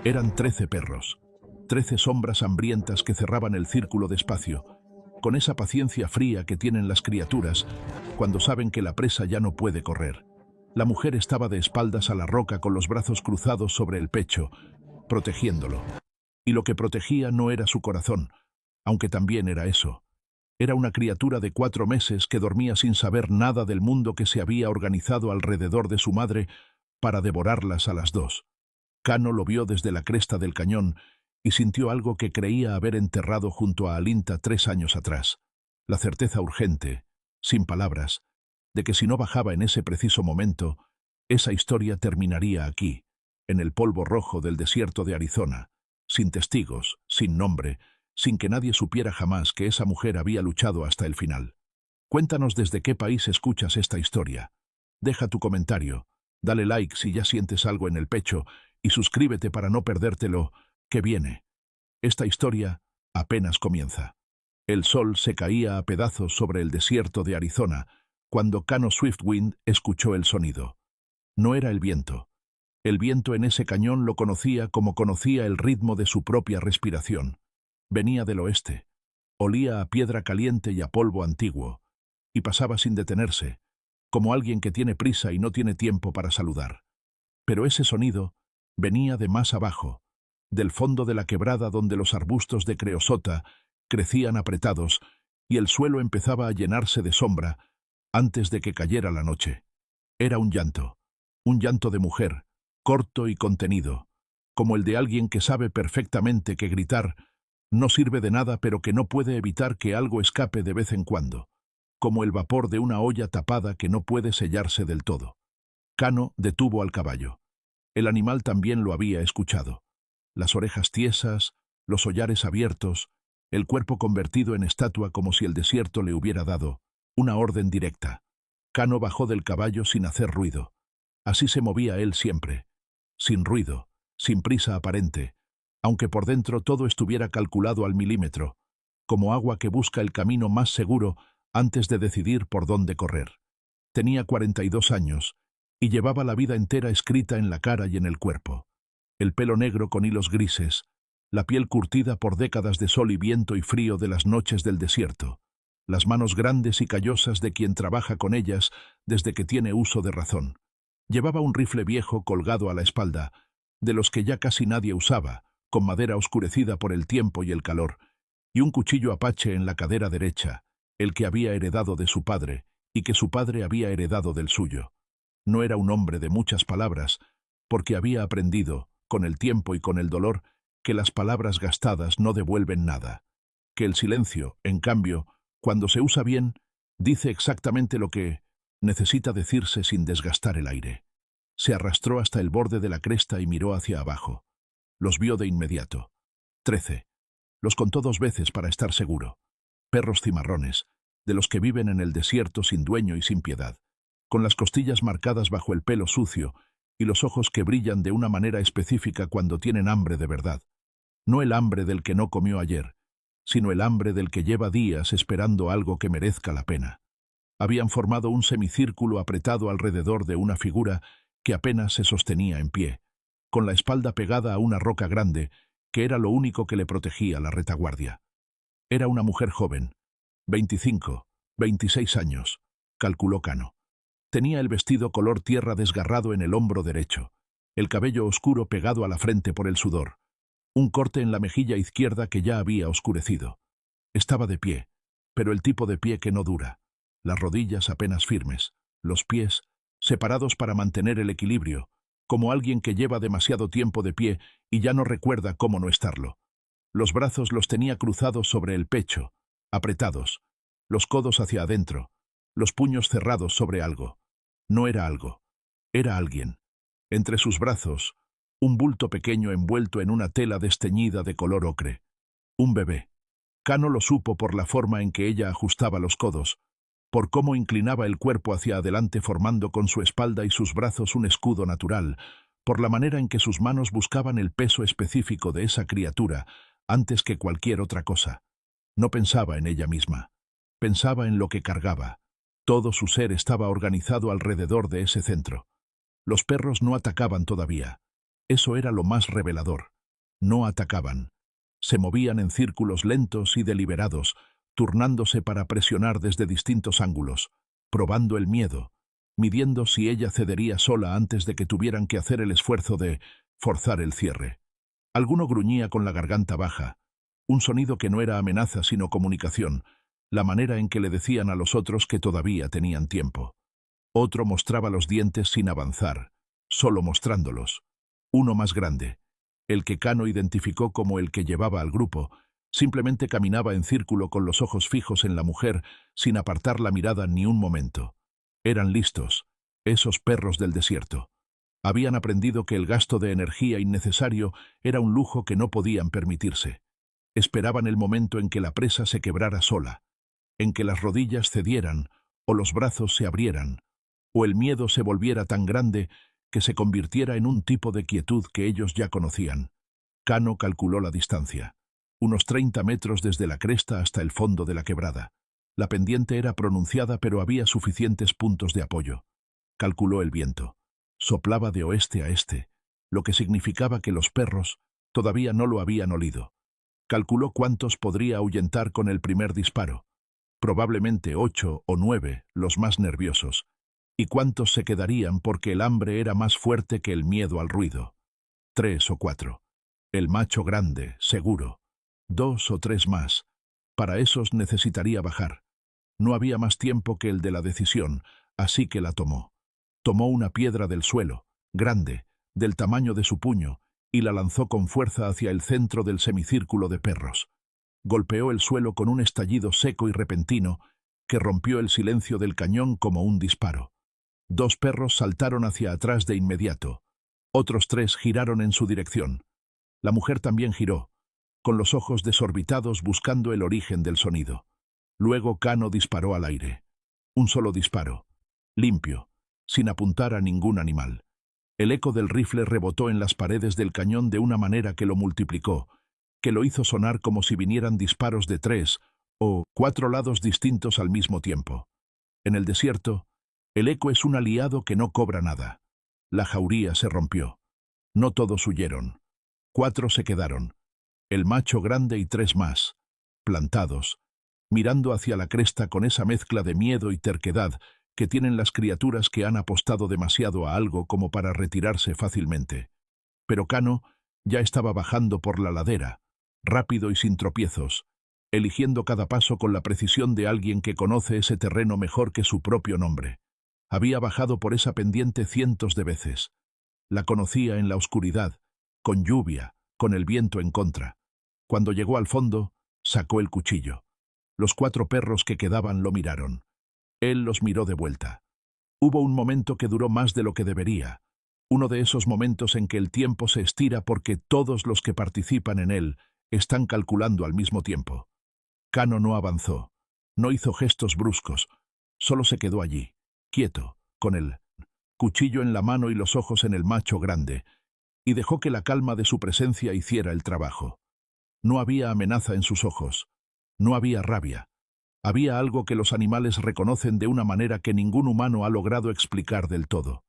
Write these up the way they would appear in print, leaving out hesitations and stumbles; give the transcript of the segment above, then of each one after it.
Eran 13 perros, 13 sombras hambrientas que cerraban el círculo despacio, con esa paciencia fría que tienen las criaturas cuando saben que la presa ya no puede correr. La mujer estaba de espaldas a la roca con los brazos cruzados sobre el pecho, protegiéndolo. Y lo que protegía no era su corazón, aunque también era eso. Era una criatura de 4 meses que dormía sin saber nada del mundo que se había organizado alrededor de su madre para devorarlas a las dos. Kano lo vio desde la cresta del cañón y sintió algo que creía haber enterrado junto a Alinta 3 años atrás. La certeza urgente, sin palabras, de que si no bajaba en ese preciso momento, esa historia terminaría aquí, en el polvo rojo del desierto de Arizona, sin testigos, sin nombre, sin que nadie supiera jamás que esa mujer había luchado hasta el final. Cuéntanos desde qué país escuchas esta historia. Deja tu comentario, dale like si ya sientes algo en el pecho y suscríbete para no perdértelo que viene. Esta historia apenas comienza. El sol se caía a pedazos sobre el desierto de Arizona cuando Kano Swiftwind escuchó el sonido. No era el viento. El viento en ese cañón lo conocía como conocía el ritmo de su propia respiración. Venía del oeste. Olía a piedra caliente y a polvo antiguo, y pasaba sin detenerse, como alguien que tiene prisa y no tiene tiempo para saludar. Pero ese sonido venía de más abajo, del fondo de la quebrada donde los arbustos de creosota crecían apretados y el suelo empezaba a llenarse de sombra antes de que cayera la noche. Era un llanto de mujer, corto y contenido, como el de alguien que sabe perfectamente que gritar no sirve de nada pero que no puede evitar que algo escape de vez en cuando, como el vapor de una olla tapada que no puede sellarse del todo. Kano detuvo al caballo. El animal también lo había escuchado. Las orejas tiesas, los hollares abiertos, el cuerpo convertido en estatua como si el desierto le hubiera dado una orden directa. Kano bajó del caballo sin hacer ruido. Así se movía él siempre, sin ruido, sin prisa aparente, aunque por dentro todo estuviera calculado al milímetro, como agua que busca el camino más seguro antes de decidir por dónde correr. Tenía 42 años y llevaba la vida entera escrita en la cara y en el cuerpo. El pelo negro con hilos grises, la piel curtida por décadas de sol y viento y frío de las noches del desierto, las manos grandes y callosas de quien trabaja con ellas desde que tiene uso de razón. Llevaba un rifle viejo colgado a la espalda, de los que ya casi nadie usaba, con madera oscurecida por el tiempo y el calor, y un cuchillo apache en la cadera derecha, el que había heredado de su padre, y que su padre había heredado del suyo. No era un hombre de muchas palabras, porque había aprendido, con el tiempo y con el dolor, que las palabras gastadas no devuelven nada, que el silencio, en cambio, cuando se usa bien, dice exactamente lo que necesita decirse sin desgastar el aire. Se arrastró hasta el borde de la cresta y miró hacia abajo. Los vio de inmediato. 13. Los contó 2 veces para estar seguro. Perros cimarrones, de los que viven en el desierto sin dueño y sin piedad, con las costillas marcadas bajo el pelo sucio y los ojos que brillan de una manera específica cuando tienen hambre de verdad. No el hambre del que no comió ayer, sino el hambre del que lleva días esperando algo que merezca la pena. Habían formado un semicírculo apretado alrededor de una figura que apenas se sostenía en pie, con la espalda pegada a una roca grande, que era lo único que le protegía la retaguardia. Era una mujer joven, 25, 26 años, calculó Kano. Tenía el vestido color tierra desgarrado en el hombro derecho, el cabello oscuro pegado a la frente por el sudor, un corte en la mejilla izquierda que ya había oscurecido. Estaba de pie, pero el tipo de pie que no dura, las rodillas apenas firmes, los pies separados para mantener el equilibrio, como alguien que lleva demasiado tiempo de pie y ya no recuerda cómo no estarlo. Los brazos los tenía cruzados sobre el pecho, apretados, los codos hacia adentro, los puños cerrados sobre algo. No era algo, era alguien. Entre sus brazos, un bulto pequeño envuelto en una tela desteñida de color ocre. Un bebé. Kano lo supo por la forma en que ella ajustaba los codos, por cómo inclinaba el cuerpo hacia adelante formando con su espalda y sus brazos un escudo natural, por la manera en que sus manos buscaban el peso específico de esa criatura antes que cualquier otra cosa. No pensaba en ella misma. Pensaba en lo que cargaba. Todo su ser estaba organizado alrededor de ese centro. Los perros no atacaban todavía. Eso era lo más revelador. No atacaban. Se movían en círculos lentos y deliberados, turnándose para presionar desde distintos ángulos, probando el miedo, midiendo si ella cedería sola antes de que tuvieran que hacer el esfuerzo de forzar el cierre. Alguno gruñía con la garganta baja, un sonido que no era amenaza sino comunicación, la manera en que le decían a los otros que todavía tenían tiempo. Otro mostraba los dientes sin avanzar, solo mostrándolos. Uno más grande, el que Kano identificó como el que llevaba al grupo, simplemente caminaba en círculo con los ojos fijos en la mujer sin apartar la mirada ni un momento. Eran listos, esos perros del desierto. Habían aprendido que el gasto de energía innecesario era un lujo que no podían permitirse. Esperaban el momento en que la presa se quebrara sola, en que las rodillas cedieran o los brazos se abrieran, o el miedo se volviera tan grande que se convirtiera en un tipo de quietud que ellos ya conocían. Kano calculó la distancia, unos 30 metros desde la cresta hasta el fondo de la quebrada. La pendiente era pronunciada pero había suficientes puntos de apoyo. Calculó el viento. Soplaba de oeste a este, lo que significaba que los perros todavía no lo habían olido. Calculó cuántos podría ahuyentar con el primer disparo. Probablemente 8 o 9, los más nerviosos. ¿Y cuántos se quedarían porque el hambre era más fuerte que el miedo al ruido? 3 o 4. El macho grande, seguro. 2 o 3 más. Para esos necesitaría bajar. No había más tiempo que el de la decisión, así que la tomó. Tomó una piedra del suelo, grande, del tamaño de su puño, y la lanzó con fuerza hacia el centro del semicírculo de perros. Golpeó el suelo con un estallido seco y repentino que rompió el silencio del cañón como un disparo. 2 perros saltaron hacia atrás de inmediato. Otros 3 giraron en su dirección. La mujer también giró, con los ojos desorbitados buscando el origen del sonido. Luego Kano disparó al aire. Un solo disparo, limpio, sin apuntar a ningún animal. El eco del rifle rebotó en las paredes del cañón de una manera que lo multiplicó, que lo hizo sonar como si vinieran disparos de 3 o 4 lados distintos al mismo tiempo. En el desierto, el eco es un aliado que no cobra nada. La jauría se rompió. No todos huyeron. 4 se quedaron. El macho grande y 3 más, plantados, mirando hacia la cresta con esa mezcla de miedo y terquedad que tienen las criaturas que han apostado demasiado a algo como para retirarse fácilmente. Pero Kano ya estaba bajando por la ladera, rápido y sin tropiezos, eligiendo cada paso con la precisión de alguien que conoce ese terreno mejor que su propio nombre. Había bajado por esa pendiente cientos de veces. La conocía en la oscuridad, con lluvia, con el viento en contra. Cuando llegó al fondo, sacó el cuchillo. Los 4 perros que quedaban lo miraron. Él los miró de vuelta. Hubo un momento que duró más de lo que debería. Uno de esos momentos en que el tiempo se estira porque todos los que participan en él están calculando al mismo tiempo. Kano no avanzó. No hizo gestos bruscos. Solo se quedó allí, quieto, con el cuchillo en la mano y los ojos en el macho grande, y dejó que la calma de su presencia hiciera el trabajo. No había amenaza en sus ojos. No había rabia. Había algo que los animales reconocen de una manera que ningún humano ha logrado explicar del todo.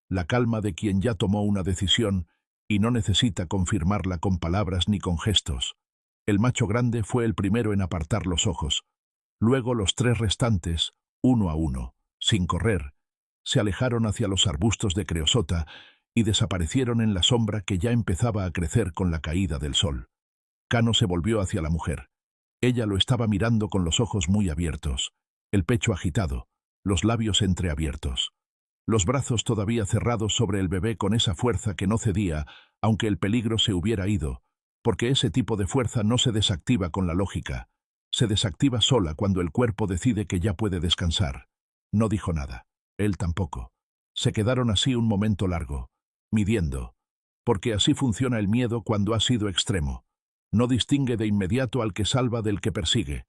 La calma de quien ya tomó una decisión y no necesita confirmarla con palabras ni con gestos. El macho grande fue el primero en apartar los ojos. Luego los 3 restantes, uno a uno, sin correr, se alejaron hacia los arbustos de creosota y desaparecieron en la sombra que ya empezaba a crecer con la caída del sol. Kano se volvió hacia la mujer. Ella lo estaba mirando con los ojos muy abiertos, el pecho agitado, los labios entreabiertos. Los brazos todavía cerrados sobre el bebé con esa fuerza que no cedía, aunque el peligro se hubiera ido, porque ese tipo de fuerza no se desactiva con la lógica. Se desactiva sola cuando el cuerpo decide que ya puede descansar. No dijo nada. Él tampoco. Se quedaron así un momento largo, midiendo, porque así funciona el miedo cuando ha sido extremo. No distingue de inmediato al que salva del que persigue.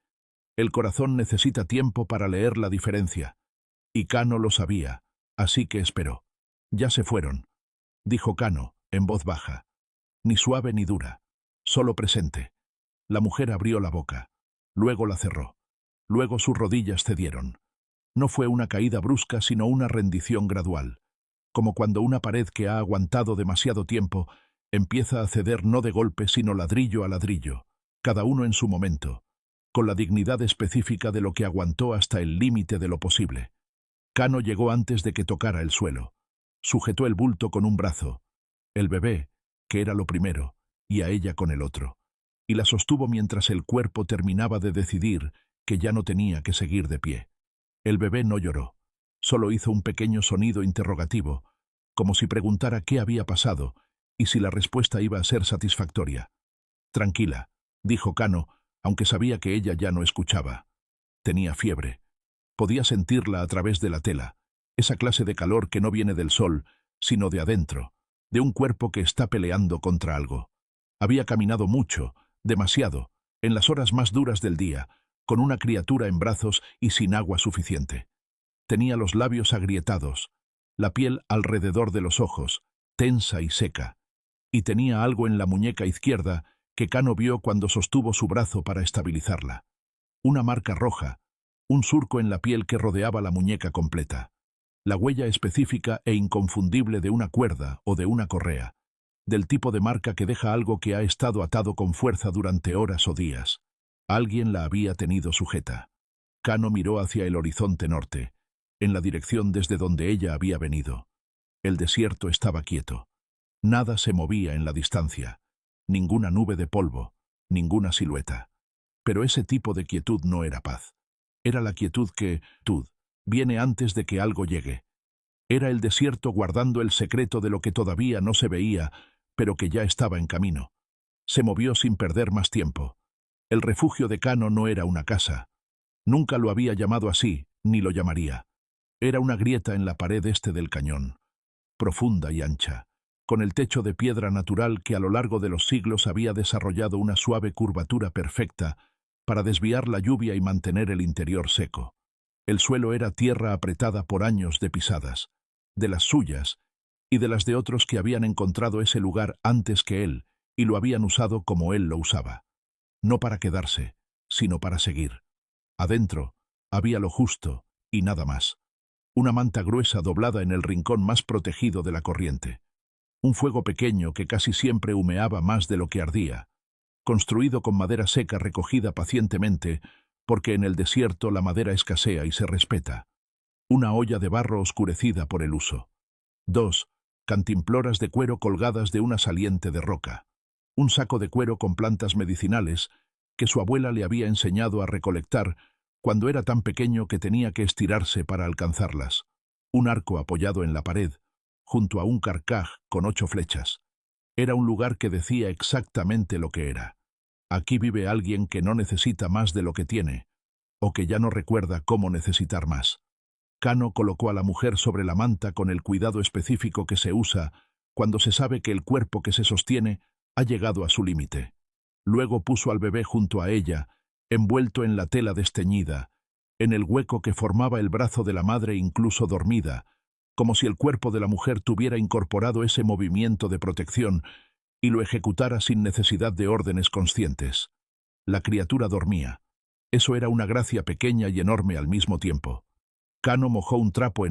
El corazón necesita tiempo para leer la diferencia. Y Kano lo sabía, así que esperó. Ya se fueron, dijo Kano, en voz baja. Ni suave ni dura, solo presente. La mujer abrió la boca, luego la cerró. Luego sus rodillas cedieron. No fue una caída brusca, sino una rendición gradual. como cuando una pared que ha aguantado demasiado tiempo empieza a ceder no de golpe sino ladrillo a ladrillo, cada uno en su momento, con la dignidad específica de lo que aguantó hasta el límite de lo posible. Kano llegó antes de que tocara el suelo. Sujetó el bulto con un brazo, el bebé, que era lo primero, y a ella con el otro, y la sostuvo mientras el cuerpo terminaba de decidir que ya no tenía que seguir de pie. El bebé no lloró, solo hizo un pequeño sonido interrogativo, como si preguntara qué había pasado y si la respuesta iba a ser satisfactoria. «Tranquila», dijo Kano, aunque sabía que ella ya no escuchaba. Tenía fiebre. Podía sentirla a través de la tela, esa clase de calor que no viene del sol, sino de adentro, de un cuerpo que está peleando contra algo. Había caminado mucho, demasiado, en las horas más duras del día, con una criatura en brazos y sin agua suficiente. Tenía los labios agrietados, la piel alrededor de los ojos, tensa y seca, y tenía algo en la muñeca izquierda que Kano vio cuando sostuvo su brazo para estabilizarla. Una marca roja, un surco en la piel que rodeaba la muñeca completa, la huella específica e inconfundible de una cuerda o de una correa, del tipo de marca que deja algo que ha estado atado con fuerza durante horas o días. Alguien la había tenido sujeta. Kano miró hacia el horizonte norte, en la dirección desde donde ella había venido. El desierto estaba quieto. Nada se movía en la distancia, ninguna nube de polvo, ninguna silueta. Pero ese tipo de quietud no era paz. Era la quietud que, viene antes de que algo llegue. Era el desierto guardando el secreto de lo que todavía no se veía, pero que ya estaba en camino. Se movió sin perder más tiempo. El refugio de Kano no era una casa. Nunca lo había llamado así, ni lo llamaría. Era una grieta en la pared este del cañón, profunda y ancha, con el techo de piedra natural que a lo largo de los siglos había desarrollado una suave curvatura perfecta para desviar la lluvia y mantener el interior seco. El suelo era tierra apretada por años de pisadas, de las suyas y de las de otros que habían encontrado ese lugar antes que él y lo habían usado como él lo usaba. No para quedarse, sino para seguir. Adentro había lo justo y nada más. Una manta gruesa doblada en el rincón más protegido de la corriente. Un fuego pequeño que casi siempre humeaba más de lo que ardía, construido con madera seca recogida pacientemente, porque en el desierto la madera escasea y se respeta. Una olla de barro oscurecida por el uso. 2 cantimploras de cuero colgadas de una saliente de roca. Un saco de cuero con plantas medicinales que su abuela le había enseñado a recolectar cuando era tan pequeño que tenía que estirarse para alcanzarlas. Un arco apoyado en la pared, junto a un carcaj con 8 flechas. Era un lugar que decía exactamente lo que era. Aquí vive alguien que no necesita más de lo que tiene, o que ya no recuerda cómo necesitar más. Kano colocó a la mujer sobre la manta con el cuidado específico que se usa cuando se sabe que el cuerpo que se sostiene ha llegado a su límite. Luego puso al bebé junto a ella, envuelto en la tela desteñida, en el hueco que formaba el brazo de la madre incluso dormida, como si el cuerpo de la mujer tuviera incorporado ese movimiento de protección y lo ejecutara sin necesidad de órdenes conscientes. La criatura dormía. Eso era una gracia pequeña y enorme al mismo tiempo. Kano mojó un trapo en